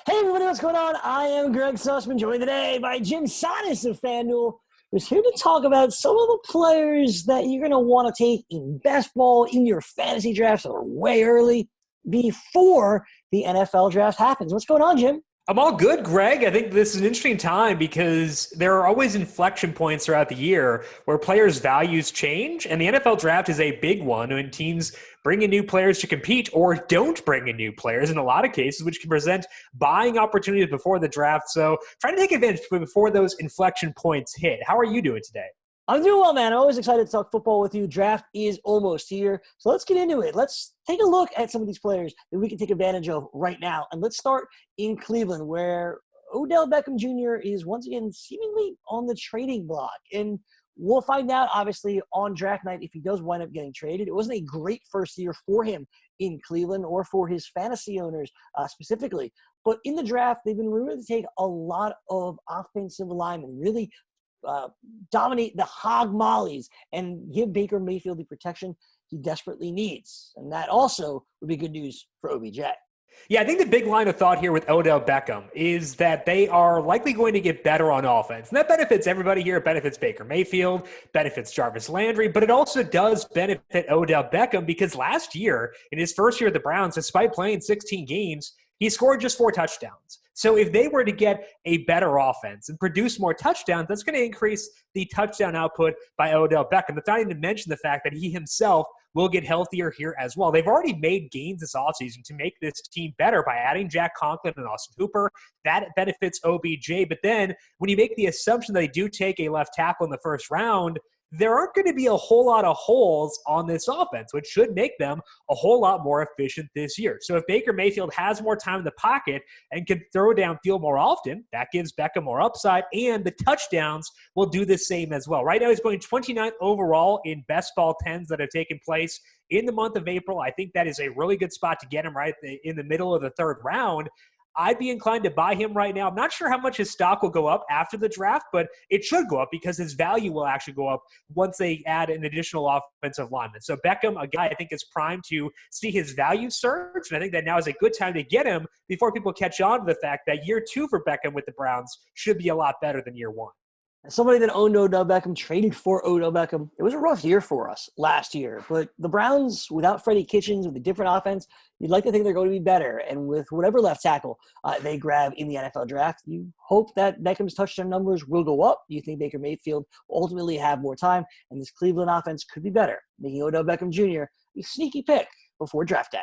Hey everybody, what's going on? I am Gregg Sussman, joined today by Jim Sonis of FanDuel, who's here to talk about some of the players that you're going to want to take in best ball in your fantasy drafts or way early before the NFL draft happens. What's going on, Jim? I'm all good, Greg. I think this is an interesting time because there are always inflection points throughout the year where players' values change, and the NFL draft is a big one when teams bring in new players to compete or don't bring in new players in a lot of cases, which can present buying opportunities before the draft. So try to take advantage before those inflection points hit. How are you doing today? I'm doing well, man. I'm always excited to talk football with you. Draft is almost here. So let's get into it. Let's take a look at some of these players that we can take advantage of right now. And let's start in Cleveland, where Odell Beckham Jr. is once again seemingly on the trading block. And we'll find out, obviously, on draft night if he does wind up getting traded. It wasn't a great first year for him in Cleveland or for his fantasy owners specifically. But in the draft, they've been rumored to take a lot of offensive linemen, really dominate the hog mollies and give Baker Mayfield the protection he desperately needs. And that also would be good news for OBJ. Yeah, I think the big line of thought here with Odell Beckham is that they are likely going to get better on offense. And that benefits everybody here. It benefits Baker Mayfield, benefits Jarvis Landry, but it also does benefit Odell Beckham because last year, in his first year at the Browns, despite playing 16 games, he scored just 4 touchdowns. So if they were to get a better offense and produce more touchdowns, that's going to increase the touchdown output by Odell Beckham. That's not even to mention the fact that he himself will get healthier here as well. They've already made gains this offseason to make this team better by adding Jack Conklin and Austin Hooper. That benefits OBJ. But then when you make the assumption that they do take a left tackle in the first round, there aren't going to be a whole lot of holes on this offense, which should make them a whole lot more efficient this year. So if Baker Mayfield has more time in the pocket and can throw downfield more often, that gives Beckham more upside, and the touchdowns will do the same as well. Right now he's going 29th overall in best ball 10s that have taken place in the month of April. I think that is a really good spot to get him right in the middle of the third round. I'd be inclined to buy him right now. I'm not sure how much his stock will go up after the draft, but it should go up because his value will actually go up once they add an additional offensive lineman. So Beckham, a guy I think is primed to see his value surge, and I think that now is a good time to get him before people catch on to the fact that year 2 for Beckham with the Browns should be a lot better than year 1. As somebody that owned Odell Beckham, traded for Odell Beckham, it was a rough year for us last year. But the Browns, without Freddie Kitchens, with a different offense, you'd like to think they're going to be better. And with whatever left tackle they grab in the NFL draft, you hope that Beckham's touchdown numbers will go up. You think Baker Mayfield will ultimately have more time, and this Cleveland offense could be better, making Odell Beckham Jr. a sneaky pick before draft day.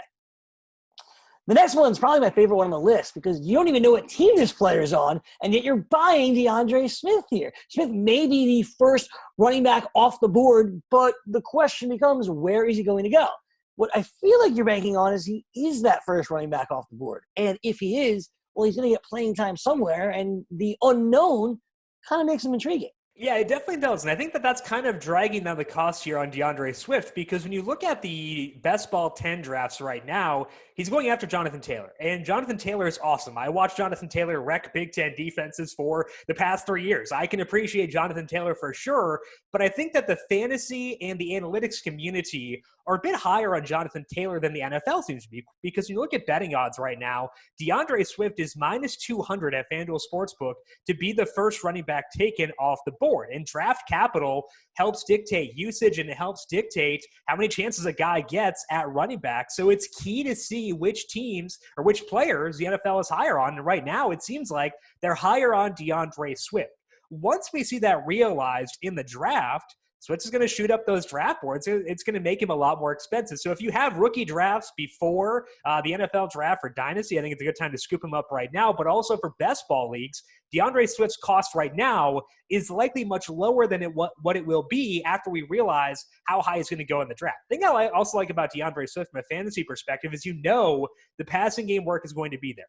The next one's probably my favorite one on the list because you don't even know what team this player's on, and yet you're buying DeAndre Swift here. Smith may be the first running back off the board, but the question becomes, where is he going to go? What I feel like you're banking on is he is that first running back off the board. And if he is, well, he's going to get playing time somewhere, and the unknown kind of makes him intriguing. Yeah, it definitely does. And I think that that's kind of dragging down the cost here on DeAndre Swift because when you look at the best ball 10 drafts right now, he's going after Jonathan Taylor. And Jonathan Taylor is awesome. I watched Jonathan Taylor wreck Big Ten defenses for the past 3 years. I can appreciate Jonathan Taylor for sure, but I think that the fantasy and the analytics community are a bit higher on Jonathan Taylor than the NFL seems to be because when you look at betting odds right now, DeAndre Swift is minus 200 at FanDuel Sportsbook to be the first running back taken off the board. And draft capital helps dictate usage and it helps dictate how many chances a guy gets at running back. So it's key to see which teams or which players the NFL is higher on. And right now it seems like they're higher on DeAndre Swift. Once we see that realized in the draft, Swift is going to shoot up those draft boards. It's going to make him a lot more expensive. So if you have rookie drafts before the NFL draft for Dynasty, I think it's a good time to scoop him up right now. But also for best ball leagues, DeAndre Swift's cost right now is likely much lower than what it will be after we realize how high he's going to go in the draft. The thing I also like about DeAndre Swift from a fantasy perspective is the passing game work is going to be there.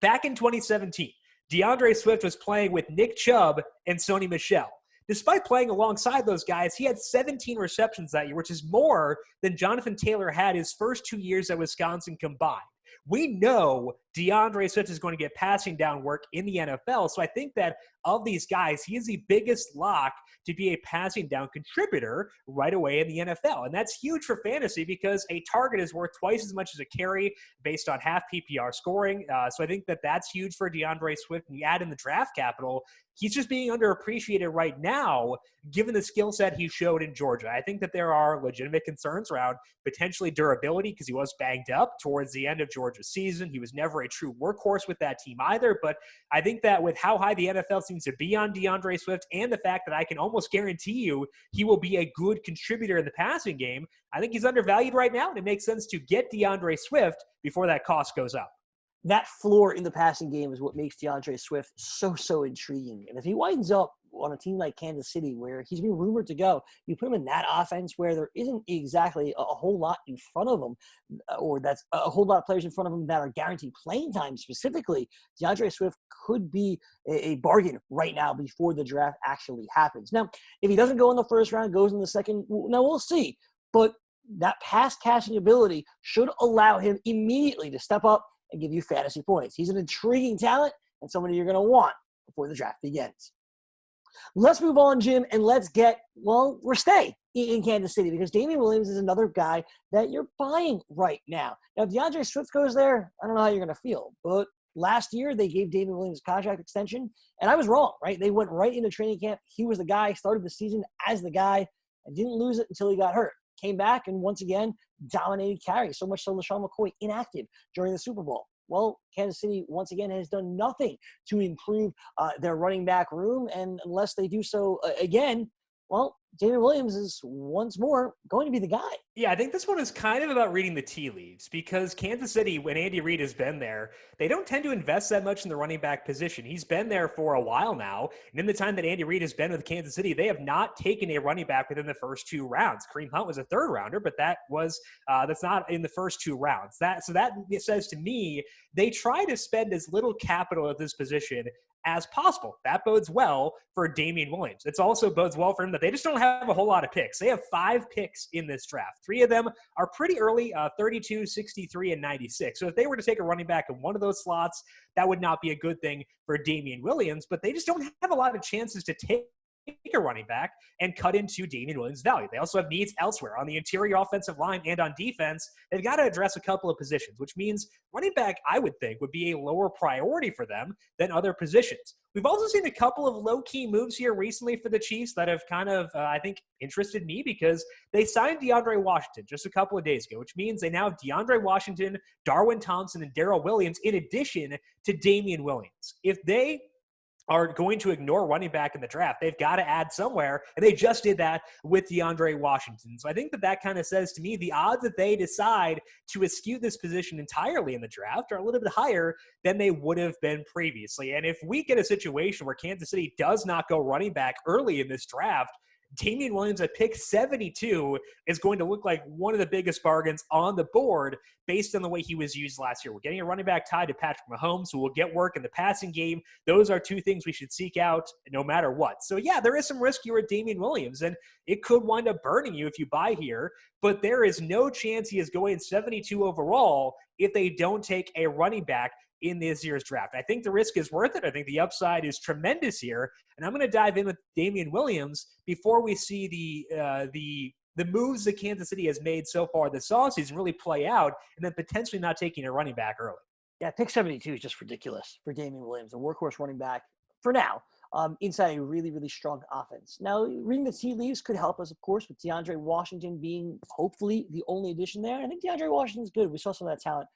Back in 2017, DeAndre Swift was playing with Nick Chubb and Sony Michel. Despite playing alongside those guys, he had 17 receptions that year, which is more than Jonathan Taylor had his first 2 years at Wisconsin combined. We know DeAndre Swift is going to get passing down work in the NFL, so I think that of these guys, he is the biggest lock to be a passing down contributor right away in the NFL. And that's huge for fantasy because a target is worth twice as much as a carry based on half PPR scoring. So I think that that's huge for DeAndre Swift. And you add in the draft capital, he's just being underappreciated right now, given the skill set he showed in Georgia. I think that there are legitimate concerns around potentially durability because he was banged up towards the end of Georgia's season. He was never a true workhorse with that team either. But I think that with how high the NFL seems to be on DeAndre Swift and the fact that I can almost guarantee you he will be a good contributor in the passing game, I think he's undervalued right now, and it makes sense to get DeAndre Swift before that cost goes up. That floor in the passing game is what makes DeAndre Swift so intriguing. And if he winds up on a team like Kansas City, where he's been rumored to go, you put him in that offense where there isn't exactly a whole lot in front of him, or that's a whole lot of players in front of him that are guaranteed playing time specifically, DeAndre Swift could be a bargain right now before the draft actually happens. Now, if he doesn't go in the first round, goes in the second, now we'll see. But that pass catching ability should allow him immediately to step up and give you fantasy points. He's an intriguing talent and somebody you're going to want before the draft begins. Let's move on, Jim, and let's get, we're staying in Kansas City because Damian Williams is another guy that you're buying right now. Now, if DeAndre Swift goes there, I don't know how you're going to feel, but last year they gave Damian Williams a contract extension, and I was wrong, right? They went right into training camp. He was the guy, started the season as the guy, and didn't lose it until he got hurt. Came back and once again dominated carries, so much so LaShawn McCoy inactive during the Super Bowl. Well, Kansas City once again has done nothing to improve their running back room, and unless they do so again, Damian Williams is once more going to be the guy. Yeah, I think this one is kind of about reading the tea leaves because Kansas City, when Andy Reid has been there, they don't tend to invest that much in the running back position. He's been there for a while now, and in the time that Andy Reid has been with Kansas City, they have not taken a running back within the first two rounds. Kareem Hunt was a third rounder, but that's not in the first two rounds. That says to me they try to spend as little capital at this position as possible. That bodes well for Damian Williams. It also bodes well for him that they just don't have a whole lot of picks. They have 5 picks in this draft. 3 of them are pretty early, 32, 63, and 96. So if they were to take a running back in one of those slots, that would not be a good thing for Damian Williams, but they just don't have a lot of chances to take a running back and cut into Damian Williams' value. They also have needs elsewhere on the interior offensive line and on defense. They've got to address a couple of positions, which means running back, I would think, would be a lower priority for them than other positions. We've also seen a couple of low-key moves here recently for the Chiefs that have kind of, I think, interested me because they signed DeAndre Washington just a couple of days ago, which means they now have DeAndre Washington, Darwin Thompson, and Darrell Williams in addition to Damian Williams. If they are going to ignore running back in the draft, they've got to add somewhere, and they just did that with DeAndre Washington. So I think that kind of says to me the odds that they decide to eschew this position entirely in the draft are a little bit higher than they would have been previously. And if we get a situation where Kansas City does not go running back early in this draft, Damian Williams at pick 72 is going to look like one of the biggest bargains on the board based on the way he was used last year. We're getting a running back tied to Patrick Mahomes, who will get work in the passing game. Those are 2 things we should seek out no matter what. So, yeah, there is some risk here with Damian Williams, and it could wind up burning you if you buy here, but there is no chance he is going 72 overall if they don't take a running back in this year's draft. I think the risk is worth it. I think the upside is tremendous here. And I'm going to dive in with Damian Williams before we see the moves that Kansas City has made so far this offseason really play out and then potentially not taking a running back early. Yeah, pick 72 is just ridiculous for Damian Williams, a workhorse running back for now, inside a really strong offense. Now, reading the tea leaves could help us, of course, with DeAndre Washington being hopefully the only addition there. I think DeAndre Washington's good. We saw some of that talent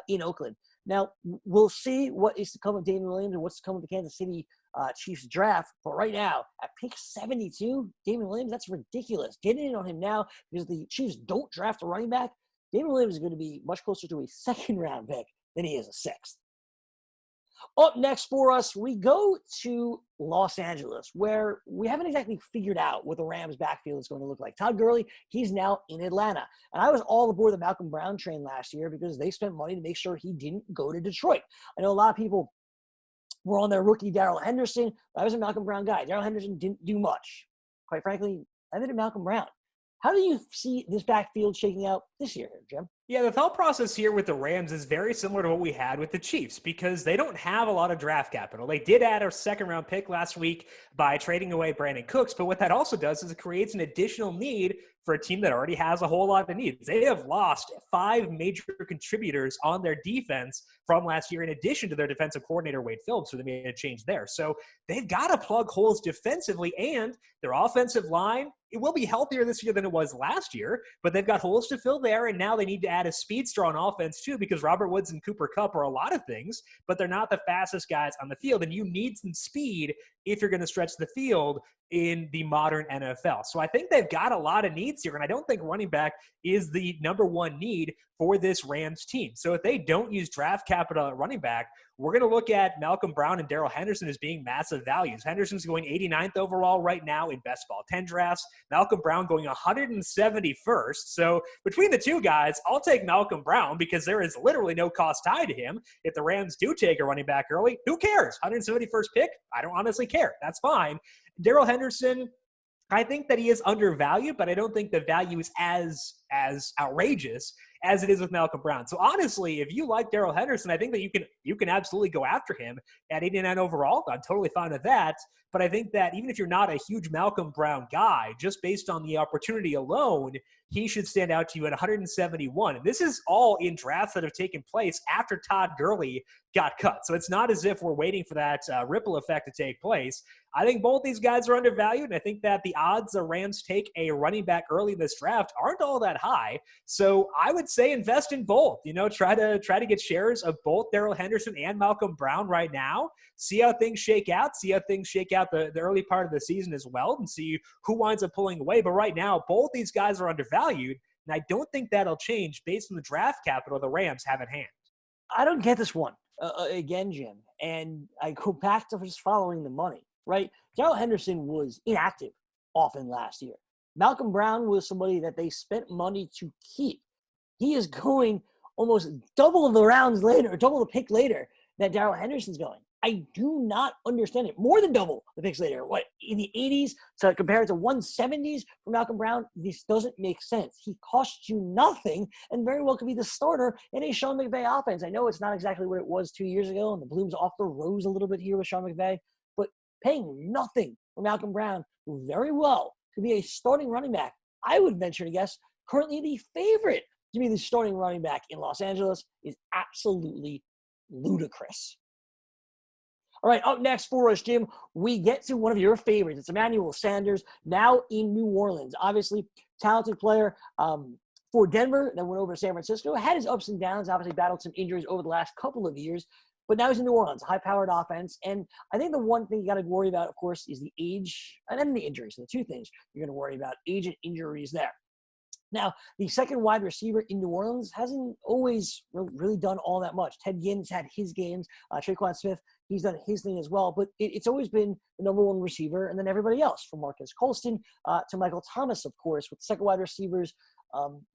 in Oakland. Now, we'll see what is to come of Damian Williams and what's to come of the Kansas City Chiefs draft. But right now, at pick 72, Damian Williams, that's ridiculous. Getting in on him now because the Chiefs don't draft a running back, Damian Williams is going to be much closer to a second-round pick than he is a 6th. Up next for us, we go to Los Angeles, where we haven't exactly figured out what the Rams' backfield is going to look like. Todd Gurley, he's now in Atlanta. And I was all aboard the Malcolm Brown train last year because they spent money to make sure he didn't go to Detroit. I know a lot of people were on their rookie Darrell Henderson. I was a Malcolm Brown guy. Darrell Henderson didn't do much. Quite frankly, neither did Malcolm Brown. How do you see this backfield shaking out this year, Jim? Yeah, the thought process here with the Rams is very similar to what we had with the Chiefs because they don't have a lot of draft capital. They did add a second-round pick last week by trading away Brandon Cooks, but what that also does is it creates an additional need for a team that already has a whole lot of needs. They have lost 5 major contributors on their defense from last year in addition to their defensive coordinator, Wade Phillips, so they made a change there. So they've got to plug holes defensively, and their offensive line, it will be healthier this year than it was last year, but they've got holes to fill there, and now they need to add a speedster on offense too because Robert Woods and Cooper Kupp are a lot of things, but they're not the fastest guys on the field, and you need some speed if you're going to stretch the field in the modern NFL. So I think they've got a lot of needs here, and I don't think running back is the number one need for this Rams team. So if they don't use draft capital at running back, we're going to look at Malcolm Brown and Darrell Henderson as being massive values. Henderson's going 89th overall right now in best ball 10 drafts. Malcolm Brown going 171st. So between the two guys, I'll take Malcolm Brown because there is literally no cost tied to him. If the Rams do take a running back early, who cares? 171st pick? I don't honestly care. That's fine. Darrell Henderson, I think that he is undervalued, but I don't think the value is as outrageous as it is with Malcolm Brown. So honestly, if you like Darrell Henderson, I think that you can absolutely go after him at 89 overall. I'm totally fine with that. But I think that even if you're not a huge Malcolm Brown guy, just based on the opportunity alone, he should stand out to you at 171. And this is all in drafts that have taken place after Todd Gurley got cut. So it's not as if we're waiting for that ripple effect to take place. I think both these guys are undervalued, and I think that the odds the Rams take a running back early in this draft aren't all that high. So I would say invest in both. Try to get shares of both Darrell Henderson and Malcolm Brown right now. See how things shake out. See how things shake out the early part of the season as well, and see who winds up pulling away. But right now, both these guys are undervalued, and I don't think that'll change based on the draft capital the Rams have at hand. I don't get this one again, Jim, and I go back to just following the money. Right? Darrell Henderson was inactive often last year. Malcolm Brown was somebody that they spent money to keep. He is going almost double the rounds later, double the pick later that Darrell Henderson's going. I do not understand it. More than double the picks later. What, in the 80s to compare it to 170s for Malcolm Brown? This doesn't make sense. He costs you nothing and very well could be the starter in a Sean McVay offense. I know it's not exactly what it was 2 years ago, and the bloom's off the rose a little bit here with Sean McVay, but paying nothing for Malcolm Brown, who very well could be a starting running back. I would venture to guess currently the favorite to be the starting running back in Los Angeles is absolutely ludicrous. All right, up next for us, Jim, we get to one of your favorites. It's Emmanuel Sanders, now in New Orleans. Obviously, talented player for Denver, then went over to San Francisco. Had his ups and downs, obviously battled some injuries over the last couple of years. But now he's in New Orleans, high-powered offense. And I think the one thing you got to worry about, of course, is the age and then the injuries. So the two things you're going to worry about, age and injuries there. Now, the second wide receiver in New Orleans hasn't always really done all that much. Ted Ginn's had his games. Traquan Smith, he's done his thing as well. But it's always been the number one receiver and then everybody else, from Marcus Colston to Michael Thomas, of course, with second wide receivers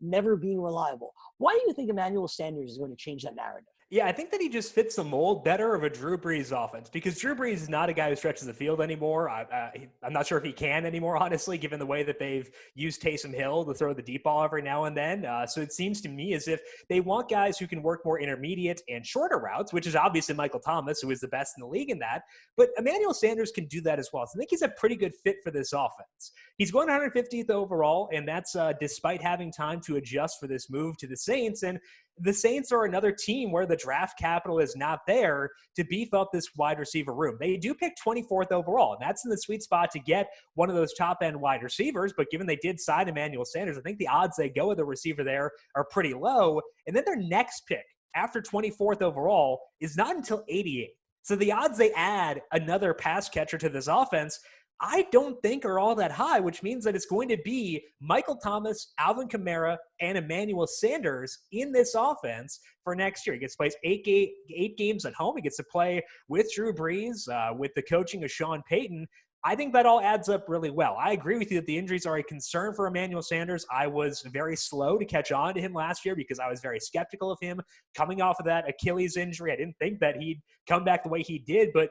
never being reliable. Why do you think Emmanuel Sanders is going to change that narrative? Yeah, I think that he just fits the mold better of a Drew Brees offense because Drew Brees is not a guy who stretches the field anymore. I'm not sure if he can anymore, honestly, given the way that they've used Taysom Hill to throw the deep ball every now and then. So it seems to me as if they want guys who can work more intermediate and shorter routes, which is obviously Michael Thomas, who is the best in the league in that. But Emmanuel Sanders can do that as well. So I think he's a pretty good fit for this offense. He's going 150th overall, and that's despite having time to adjust for this move to the Saints. And the Saints are another team where the draft capital is not there to beef up this wide receiver room. They do pick 24th overall, and that's in the sweet spot to get one of those top-end wide receivers. But given they did sign Emmanuel Sanders, I think the odds they go with a receiver there are pretty low. And then their next pick after 24th overall is not until 88. So the odds they add another pass catcher to this offense I don't think are all that high, which means that it's going to be Michael Thomas, Alvin Kamara, and Emmanuel Sanders in this offense for next year. He gets to play 8 games at home. He gets to play with Drew Brees, with the coaching of Sean Payton. I think that all adds up really well. I agree with you that the injuries are a concern for Emmanuel Sanders. I was very slow to catch on to him last year because I was very skeptical of him coming off of that Achilles injury. I didn't think that he'd come back the way he did, but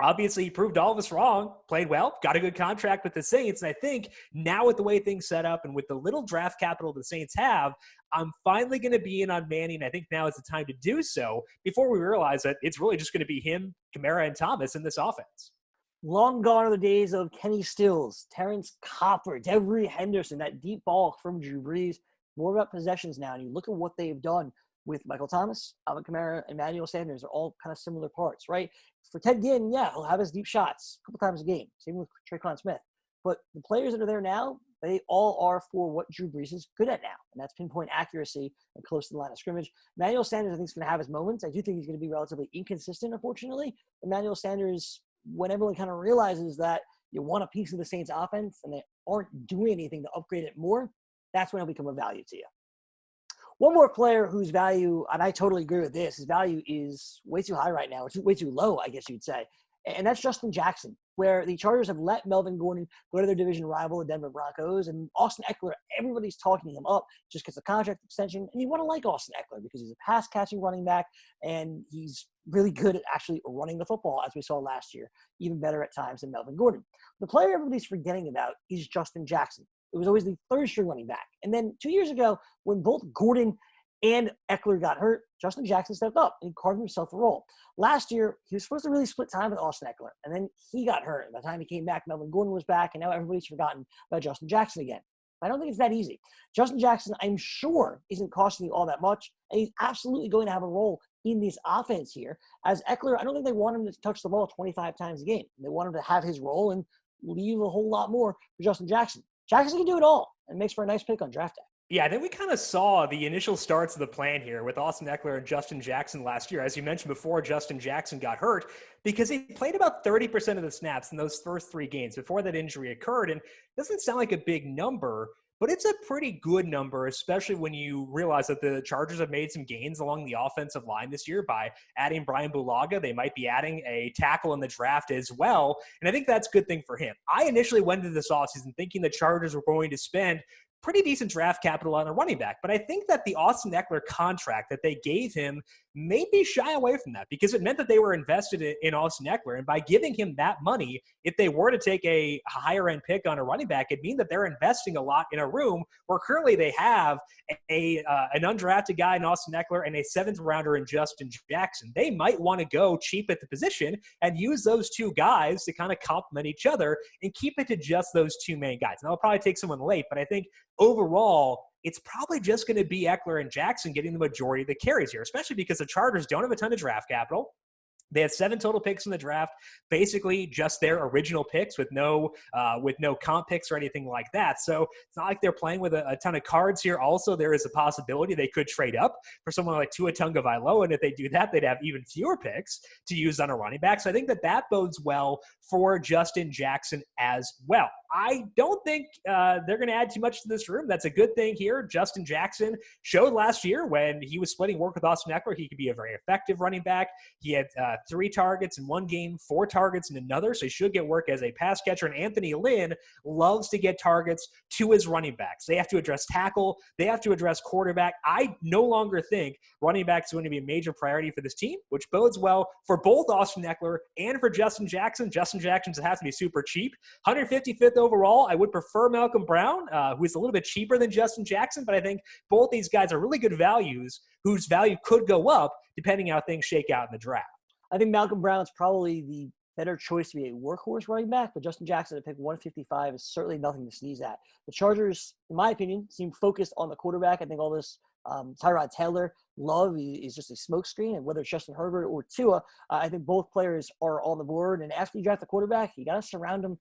Obviously, he proved all of us wrong, played well, got a good contract with the Saints. And I think now with the way things set up and with the little draft capital the Saints have, I'm finally going to be in on Manning. I think now is the time to do so before we realize that it's really just going to be him, Kamara, and Thomas in this offense. Long gone are the days of Kenny Stills, Terrence Copper, Devery Henderson, that deep ball from Drew Brees. More about possessions now. And you look at what they've done with Michael Thomas, Alvin Kamara, and Emmanuel Sanders. They're all kind of similar parts, right? For Ted Ginn, yeah, he'll have his deep shots a couple times a game. Same with Traquan Smith. But the players that are there now, they all are for what Drew Brees is good at now, and that's pinpoint accuracy and close to the line of scrimmage. Emmanuel Sanders, I think, is going to have his moments. I do think he's going to be relatively inconsistent, unfortunately. Emmanuel Sanders, when everyone kind of realizes that you want a piece of the Saints offense and they aren't doing anything to upgrade it more, that's when he'll become a value to you. One more player whose value, and I totally agree with this, his value is way too high right now. It's way too low, I guess you'd say. And that's Justin Jackson, where the Chargers have let Melvin Gordon go to their division rival, the Denver Broncos, and Austin Eckler, everybody's talking him up, just gets a contract extension. And you want to like Austin Eckler because he's a pass-catching running back, and he's really good at actually running the football, as we saw last year, even better at times than Melvin Gordon. The player everybody's forgetting about is Justin Jackson. It was always the third-string running back. And then 2 years ago, when both Gordon and Eckler got hurt, Justin Jackson stepped up and carved himself a role. Last year, he was supposed to really split time with Austin Eckler, and then he got hurt. By the time he came back, Melvin Gordon was back, and now everybody's forgotten about Justin Jackson again. I don't think it's that easy. Justin Jackson, I'm sure, isn't costing you all that much, and he's absolutely going to have a role in this offense here. As Eckler, I don't think they want him to touch the ball 25 times a game. They want him to have his role and leave a whole lot more for Justin Jackson. Jackson can do it all and makes for a nice pick on draft day. Yeah, I think we kind of saw the initial starts of the plan here with Austin Eckler and Justin Jackson last year. As you mentioned before, Justin Jackson got hurt because he played about 30% of the snaps in those first 3 games before that injury occurred. And it doesn't sound like a big number, but it's a pretty good number, especially when you realize that the Chargers have made some gains along the offensive line this year by adding Brian Bulaga. They might be adding a tackle in the draft as well. And I think that's a good thing for him. I initially went into this offseason thinking the Chargers were going to spend pretty decent draft capital on a running back. But I think that the Austin Eckler contract that they gave him maybe shy away from that because it meant that they were invested in Austin Eckler. And by giving him that money, if they were to take a higher end pick on a running back, it'd mean that they're investing a lot in a room where currently they have an undrafted guy in Austin Eckler and a 7th rounder in Justin Jackson. They might want to go cheap at the position and use those 2 guys to kind of complement each other and keep it to just those 2 main guys. And they'll probably take someone late, but I think overall, it's probably just going to be Eckler and Jackson getting the majority of the carries here, especially because the Chargers don't have a ton of draft capital. They had 7 total picks in the draft, basically just their original picks with no comp picks or anything like that. So it's not like they're playing with a ton of cards here. Also, there is a possibility they could trade up for someone like Tua Tagovailoa, and if they do that, they'd have even fewer picks to use on a running back. So I think that bodes well for Justin Jackson as well. I don't think they're going to add too much to this room. That's a good thing here. Justin Jackson showed last year when he was splitting work with Austin Eckler, he could be a very effective running back. He had 3 targets in one game, 4 targets in another, so he should get work as a pass catcher. And Anthony Lynn loves to get targets to his running backs. They have to address tackle. They have to address quarterback. I no longer think running back is going to be a major priority for this team, which bodes well for both Austin Eckler and for Justin Jackson. Justin Jackson has to be super cheap. 155th overall. I would prefer Malcolm Brown, who is a little bit cheaper than Justin Jackson, but I think both these guys are really good values whose value could go up depending on how things shake out in the draft. I think Malcolm Brown's probably the better choice to be a workhorse running back, but Justin Jackson at pick 155 is certainly nothing to sneeze at. The Chargers, in my opinion, seem focused on the quarterback. I think all this Tyrod Taylor love is just a smokescreen, and whether it's Justin Herbert or Tua, I think both players are on the board. And after you draft the quarterback, you got to surround them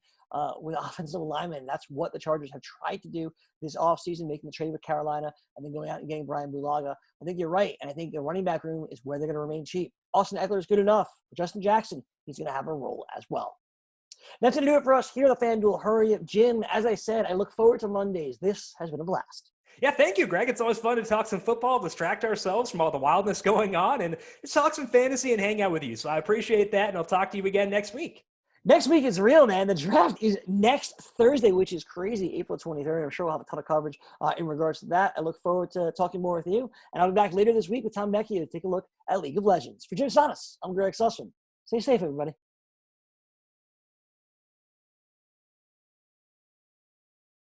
with offensive alignment. And that's what the Chargers have tried to do this offseason, making the trade with Carolina and then going out and getting Brian Bulaga. I think you're right, and I think the running back room is where they're going to remain cheap. Austin Eckler is good enough. For Justin Jackson, he's going to have a role as well. That's going to do it for us here at the FanDuel Hurry Up. Jim, as I said, I look forward to Mondays. This has been a blast. Yeah, thank you, Greg. It's always fun to talk some football, distract ourselves from all the wildness going on, and just talk some fantasy and hang out with you. So I appreciate that, and I'll talk to you again next week. Next week is real, man. The draft is next Thursday, which is crazy, April 23rd. I'm sure we'll have a ton of coverage in regards to that. I look forward to talking more with you, and I'll be back later this week with Tom Vecchio to take a look at League of Legends. For Jim Sonis, I'm Gregg Sussman. Stay safe, everybody.